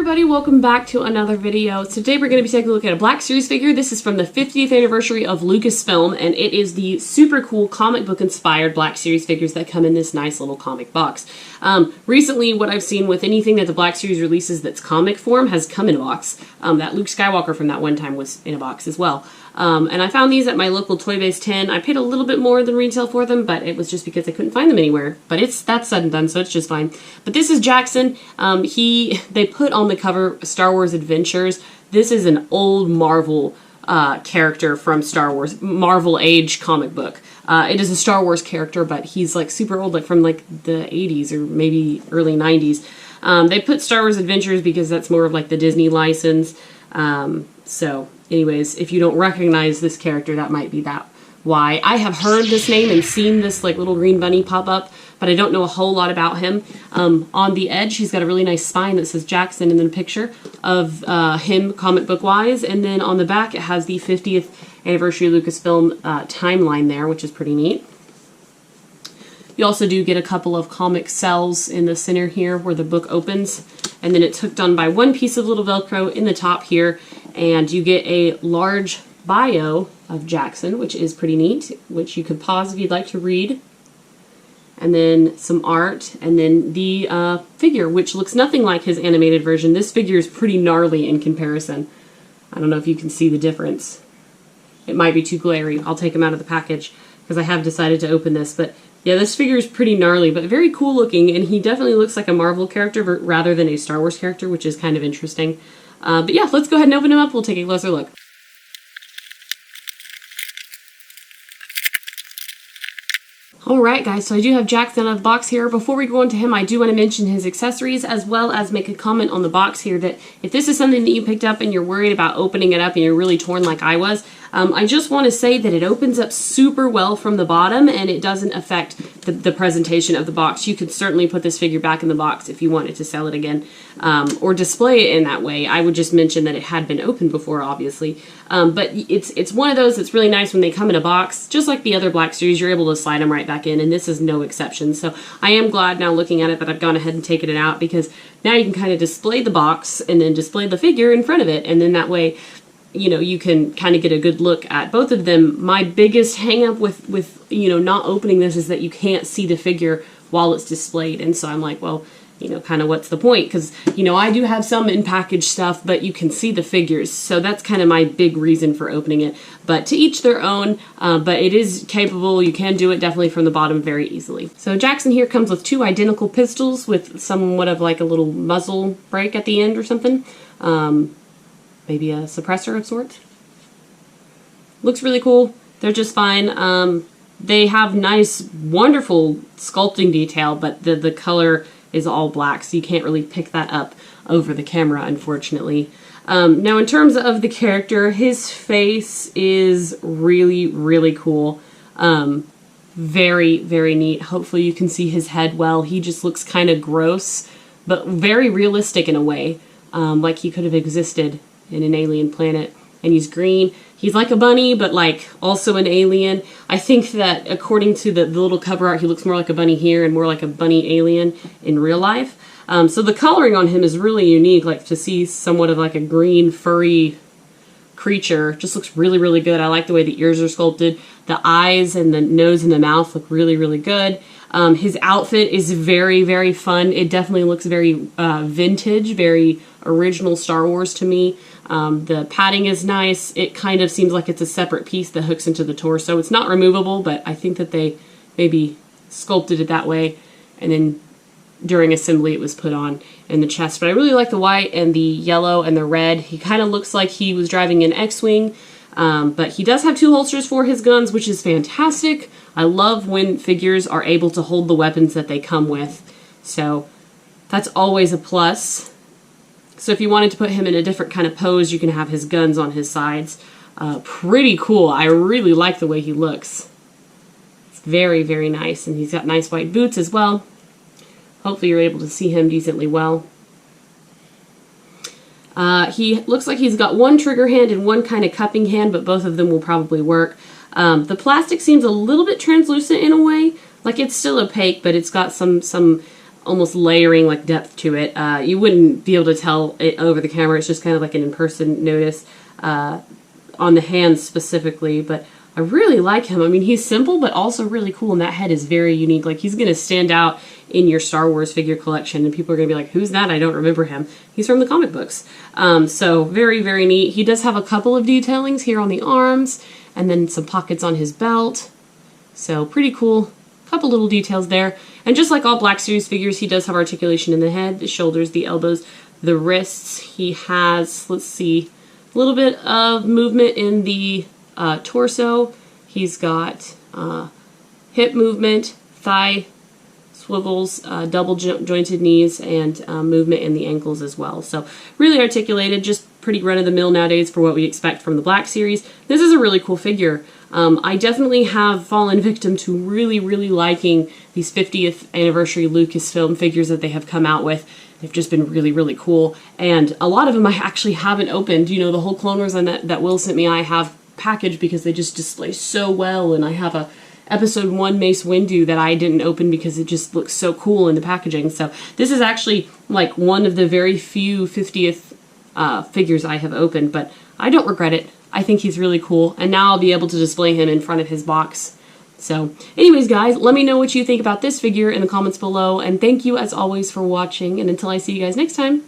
everybody, welcome back to another video. Today we're going to be taking a look at a Black Series figure. This is from the 50th anniversary of Lucasfilm, and it is the super cool comic book inspired Black Series figures that come in this nice little comic box. Recently, what I've seen with anything that the Black Series releases that's comic form has come in a box. That Luke Skywalker from that one time was in a box as well. And I found these at my local Toy Base 10. I paid a little bit more than retail for them, but it was just because I couldn't find them anywhere. But that's said and done, so it's just fine. But this is Jaxxon. They put on the cover Star Wars Adventures. This is an old Marvel character from Star Wars, Marvel Age comic book. It is a Star Wars character, but he's like super old, like from like the 80s or maybe early 90s. They put Star Wars Adventures because that's more of like the Disney license. So anyways, if you don't recognize this character, that might be why. I have heard this name and seen this like little green bunny pop up, but I don't know a whole lot about him. On the edge, he's got a really nice spine that says Jaxxon and then a picture of him comic book wise. And then on the back, it has the 50th anniversary Lucasfilm timeline there, which is pretty neat. You also do get a couple of comic cells in the center here where the book opens, and then it's hooked on by one piece of little Velcro in the top here, and you get a large bio of Jaxxon, which is pretty neat, which you could pause if you'd like to read, and then some art, and then the figure, which looks nothing like his animated version. This figure is pretty gnarly in comparison. I don't know if you can see the difference. It might be too glary. I'll take him out of the package because I have decided to open this, but yeah, this figure is pretty gnarly, but very cool looking, and he definitely looks like a Marvel character rather than a Star Wars character, which is kind of interesting. But yeah, let's go ahead and open him up. We'll take a closer look. Alright guys, so I do have Jaxxon out of the box here. Before we go into him, I do want to mention his accessories as well as make a comment on the box here that if this is something that you picked up and you're worried about opening it up and you're really torn like I was, I just want to say that it opens up super well from the bottom and it doesn't affect the presentation of the box. You could certainly put this figure back in the box if you wanted to sell it again or display it in that way. I would just mention that it had been opened before, obviously. But it's one of those that's really nice when they come in a box. Just like the other Black Series, you're able to slide them right back in, and this is no exception. So I am glad now looking at it that I've gone ahead and taken it out, because now you can kind of display the box and then display the figure in front of it, and then that way, you know, you can kind of get a good look at both of them. My biggest hang up with you know, not opening this is that you can't see the figure while it's displayed, and so I'm like, well, you know, kind of what's the point? Because, you know, I do have some in-package stuff, but you can see the figures. So that's kind of my big reason for opening it. But to each their own, but it is capable. You can do it definitely from the bottom very easily. So Jaxxon here comes with two identical pistols with somewhat of like a little muzzle break at the end or something. Maybe a suppressor of sorts. Looks really cool. They're just fine. They have nice, wonderful sculpting detail, but the color is all black, so you can't really pick that up over the camera, unfortunately. Now, in terms of the character, his face is really, really cool. Very, very neat. Hopefully you can see his head well. He just looks kind of gross, but very realistic in a way, like he could have existed in an alien planet. And he's green. He's like a bunny, but like also an alien. I think that according to the little cover art, he looks more like a bunny here and more like a bunny alien in real life. So the coloring on him is really unique. Like to see somewhat of like a green furry creature just looks really, really good. I like the way the ears are sculpted. The eyes and the nose and the mouth look really, really good. His outfit is very, very fun. It definitely looks very vintage, very original Star Wars to me. The padding is nice. It kind of seems like it's a separate piece that hooks into the torso. It's not removable, but I think that they maybe sculpted it that way, and then during assembly it was put on in the chest. But I really like the white and the yellow and the red. He kind of looks like he was driving an X-Wing, but he does have two holsters for his guns, which is fantastic. I love when figures are able to hold the weapons that they come with, so that's always a plus. So if you wanted to put him in a different kind of pose, you can have his guns on his sides. Pretty cool. I really like the way he looks. It's very, very nice. And he's got nice white boots as well. Hopefully you're able to see him decently well. He looks like he's got one trigger hand and one kind of cupping hand, but both of them will probably work. The plastic seems a little bit translucent in a way. Like it's still opaque, but it's got some almost layering like depth to it. You wouldn't be able to tell it over the camera. It's just kind of like an in-person notice on the hands specifically, but I really like him. I mean, he's simple, but also really cool, and that head is very unique. Like, he's going to stand out in your Star Wars figure collection, and people are going to be like, who's that? I don't remember him. He's from the comic books. So very, very neat. He does have a couple of detailings here on the arms, and then some pockets on his belt. So pretty cool. Couple little details there. And just like all Black Series figures, he does have articulation in the head, the shoulders, the elbows, the wrists. He has, let's see, a little bit of movement in the torso. He's got hip movement, thigh swivels, double jointed knees, and movement in the ankles as well. So really articulated, just pretty run-of-the-mill nowadays for what we expect from the Black Series. This is a really cool figure. I definitely have fallen victim to really, really liking these 50th anniversary Lucasfilm figures that they have come out with. They've just been really, really cool. And a lot of them I actually haven't opened. You know, the whole Clone Wars that Will sent me, I have packaged because they just display so well. And I have a Episode 1 Mace Windu that I didn't open because it just looks so cool in the packaging. So this is actually like one of the very few 50th figures I have opened, but I don't regret it. I think he's really cool, and now I'll be able to display him in front of his box. So anyways, guys, let me know what you think about this figure in the comments below, and thank you as always for watching, and until I see you guys next time,